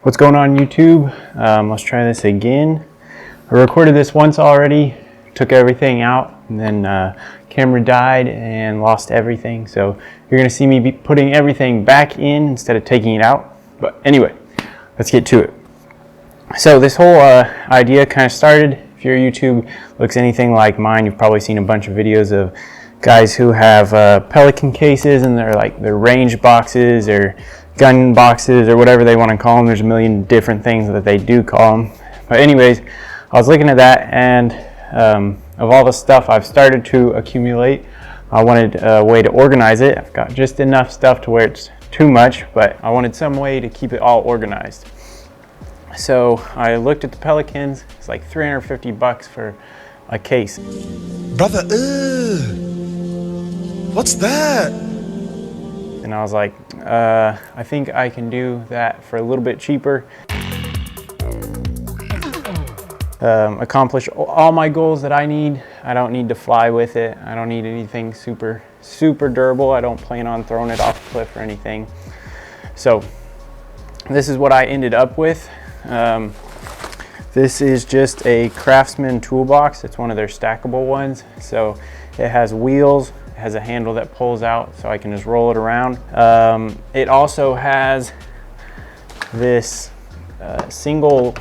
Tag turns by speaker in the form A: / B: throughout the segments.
A: What's going on YouTube? Let's try this again. I recorded this once already, took everything out, and then camera died and lost everything. So you're gonna see me be putting everything back in instead of taking it out. But anyway, let's get to it. So this whole idea kind of started, if your YouTube looks anything like mine, you've probably seen a bunch of videos of guys who have Pelican cases, and they're like their range boxes or gun boxes or whatever they want to call them. There's a million different things that they do call them. But anyways, I was looking at that, and of all the stuff I've started to accumulate, I wanted a way to organize it. I've got just enough stuff to where it's too much, but I wanted some way to keep it all organized. So I looked at the Pelicans. It's like 350 bucks for a case.
B: Brother, what's that?
A: And I was like, I think I can do that for a little bit cheaper. Accomplish all my goals that I need. I don't need to fly with it. I don't need anything super durable. I don't plan on throwing it off a cliff or anything. So this is what I ended up with. This is just a Craftsman toolbox. It's one of their stackable ones. So it has wheels, it has a handle that pulls out so I can just roll it around. It also has this single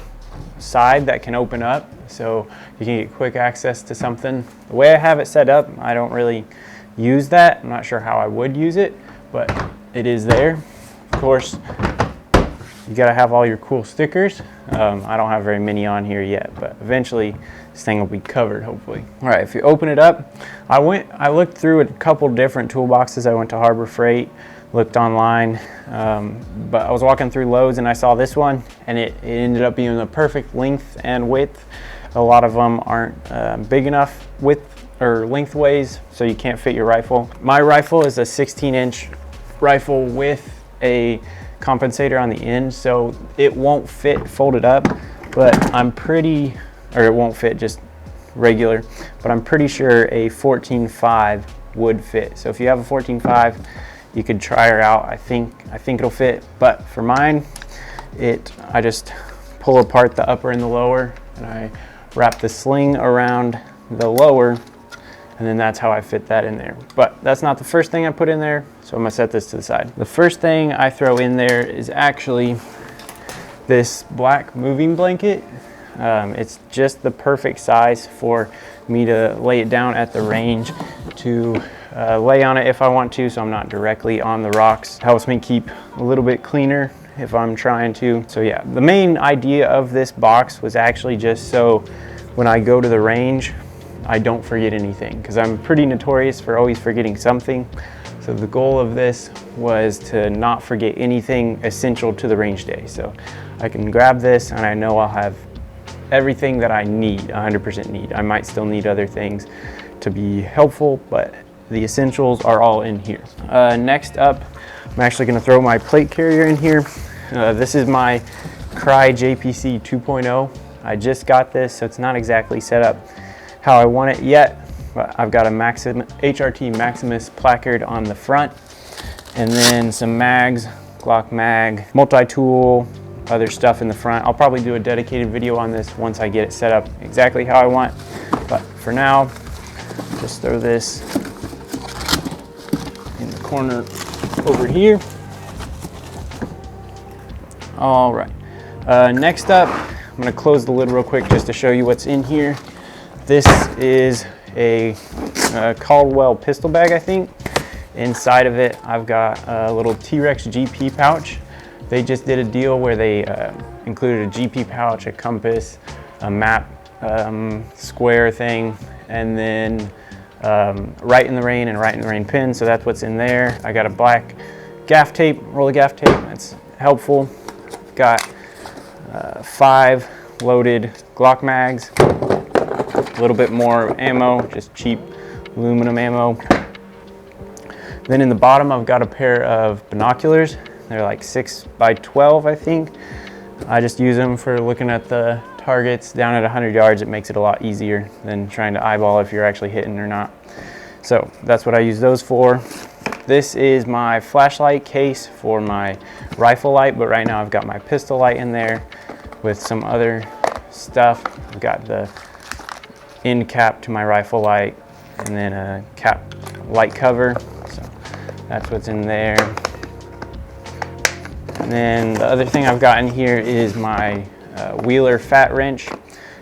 A: side that can open up, so you can get quick access to something. The way I have it set up, I don't really use that. I'm not sure how I would use it, but it is there. Of course, you gotta have all your cool stickers. I don't have very many on here yet, but eventually this thing will be covered, hopefully. All right, if you open it up, I looked through a couple different toolboxes. I went to Harbor Freight, looked online, but I was walking through Lowe's and I saw this one, and it ended up being the perfect length and width. A lot of them aren't big enough width or lengthways, so you can't fit your rifle. My rifle is a 16-inch rifle with a compensator on the end, so it won't fit folded up, but it won't fit just regular, but I'm pretty sure a 14.5 would fit. So if you have a 14.5, you could try her out. I think it'll fit, but for mine, I just pull apart the upper and the lower, and I wrap the sling around the lower, and then that's how I fit that in there. But that's not the first thing I put in there, so I'm gonna set this to the side. The first thing I throw in there is actually this black moving blanket. It's just the perfect size for me to lay it down at the range, to lay on it if I want to, so I'm not directly on the rocks. Helps me keep a little bit cleaner if I'm trying to. So yeah, the main idea of this box was actually just so when I go to the range, I don't forget anything, because I'm pretty notorious for always forgetting something. So the goal of this was to not forget anything essential to the range day. So I can grab this and I know I'll have everything that I need, 100% need. I might still need other things to be helpful, but the essentials are all in here. Next up, I'm actually gonna throw my plate carrier in here. This is my Cry JPC 2.0. I just got this, so it's not exactly set up how I want it yet, but I've got a HRT Maximus placard on the front, and then some mags, Glock mag, multi-tool, other stuff in the front. I'll probably do a dedicated video on this once I get it set up exactly how I want, but for now, just throw this in the corner over here. All right, next up, I'm gonna close the lid real quick just to show you what's in here. This is a Caldwell pistol bag, I think. Inside of it, I've got a little T-Rex GP pouch. They just did a deal where they included a GP pouch, a compass, a map, square thing, and then Right in the Rain and Right in the Rain pin. So that's what's in there. I got a black gaff tape, roll of gaff tape. That's helpful. Got 5 loaded Glock mags. A little bit more ammo, just cheap aluminum ammo. Then in the bottom, I've got a pair of binoculars. They're like 6x12, I think. I just use them for looking at the targets down at 100 yards. It makes it a lot easier than trying to eyeball if you're actually hitting or not. So that's what I use those for. This is my flashlight case for my rifle light, but right now I've got my pistol light in there with some other stuff. I've got the end cap to my rifle light and then a cap light cover. So that's what's in there. And then the other thing I've got in here is my Wheeler fat wrench,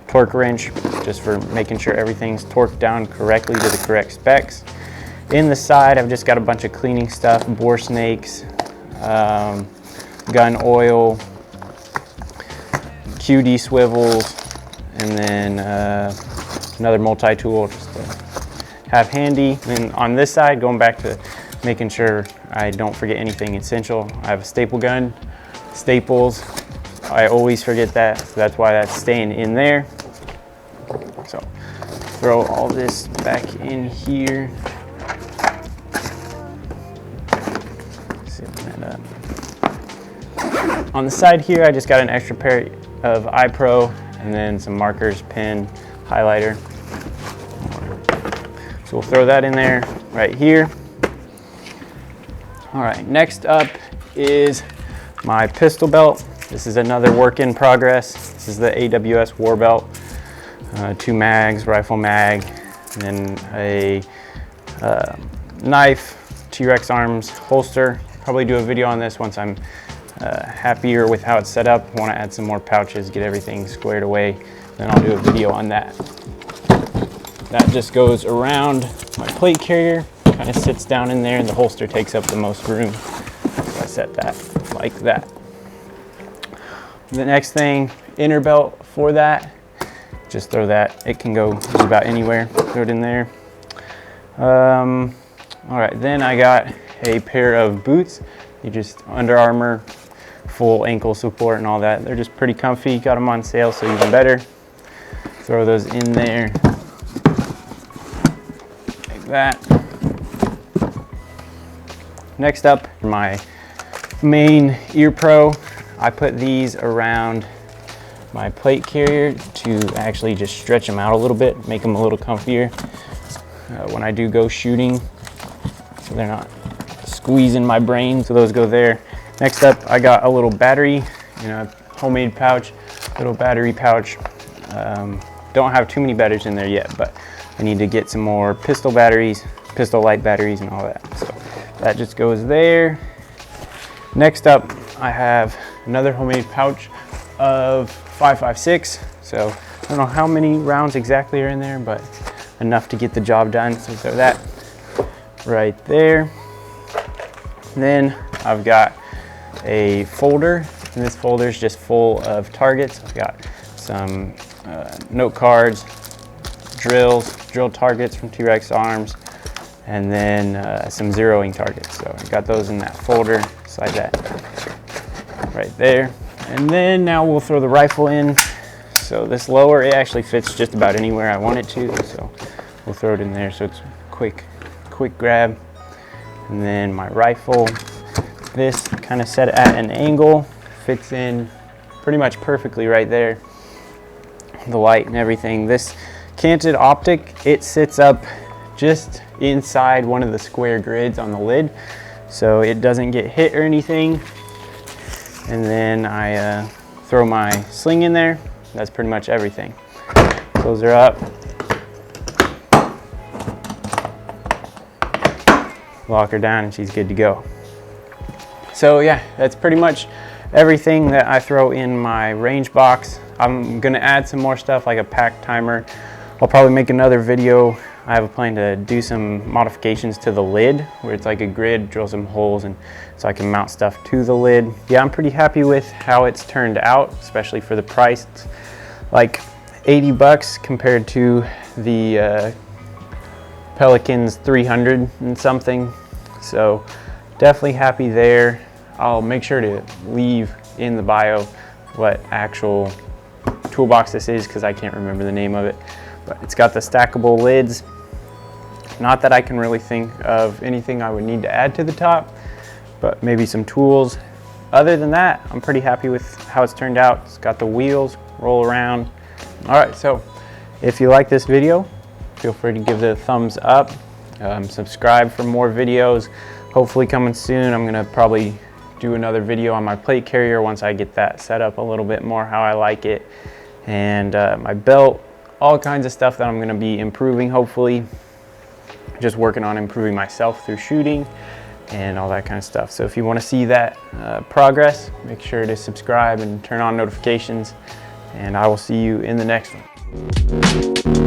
A: torque wrench, just for making sure everything's torqued down correctly to the correct specs. In the side, I've just got a bunch of cleaning stuff, bore snakes, gun oil, QD swivels, and then another multi-tool just to have handy. And on this side, going back to making sure I don't forget anything essential, I have a staple gun, staples. I always forget that, so that's why that's staying in there. So throw all this back in here. On the side here, I just got an extra pair of iPro and then some markers, pen, highlighter. So we'll throw that in there right here. All right, next up is my pistol belt. This is another work in progress. This is the AWS War Belt. 2 mags, rifle mag, and then a knife, T-Rex arms holster. Probably do a video on this once I'm happier with how it's set up. I want to add some more pouches, get everything squared away. Then I'll do a video on that. That just goes around my plate carrier, kind of sits down in there, and the holster takes up the most room. So I set that like that. The next thing, inner belt for that. Just throw that. It can go just about anywhere. Throw it in there. All right, then I got a pair of boots. You just Under Armour, full ankle support and all that. They're just pretty comfy. Got them on sale, so even better. Throw those in there like that. Next up, my main ear pro. I put these around my plate carrier to actually just stretch them out a little bit, make them a little comfier when I do go shooting, so they're not squeezing my brain. So those go there. Next up, I got a little battery, homemade pouch, little battery pouch. Don't have too many batteries in there yet, but I need to get some more pistol batteries, pistol light batteries and all that. So that just goes there. Next up, I have another homemade pouch of 5.56. So I don't know how many rounds exactly are in there, but enough to get the job done. So throw that right there. Then I've got a folder, and this folder is just full of targets. I've got some note cards, drill targets from T-Rex arms, and then some zeroing targets. So I got those in that folder. Slide that right there. And then now we'll throw the rifle in. So this lower, it actually fits just about anywhere I want it to. So we'll throw it in there so it's quick grab. And then my rifle, this kind of set at an angle, fits in pretty much perfectly right there. The light and everything. This canted optic, it sits up just inside one of the square grids on the lid, so it doesn't get hit or anything. And then I throw my sling in there. That's pretty much everything. Close her up. Lock her down and she's good to go. So yeah, that's pretty much everything that I throw in my range box. I'm gonna add some more stuff like a pack timer. I'll probably make another video. I have a plan to do some modifications to the lid where it's like a grid, drill some holes, and so I can mount stuff to the lid. Yeah, I'm pretty happy with how it's turned out, especially for the price. It's like 80 bucks compared to the Pelican's 300 and something. So definitely happy there. I'll make sure to leave in the bio what actual toolbox this is because I can't remember the name of it. But it's got the stackable lids. Not that I can really think of anything I would need to add to the top, but maybe some tools. Other than that, I'm pretty happy with how it's turned out. It's got the wheels, roll around. All right, so if you like this video, feel free to give it a thumbs up. Subscribe for more videos. hopefully coming soon. I'm gonna probably do another video on my plate carrier once I get that set up a little bit more how I like it, and my belt, all kinds of stuff that I'm gonna be improving, hopefully. Just working on improving myself through shooting and all that kind of stuff. So if you want to see that progress, make sure to subscribe and turn on notifications, and I will see you in the next one.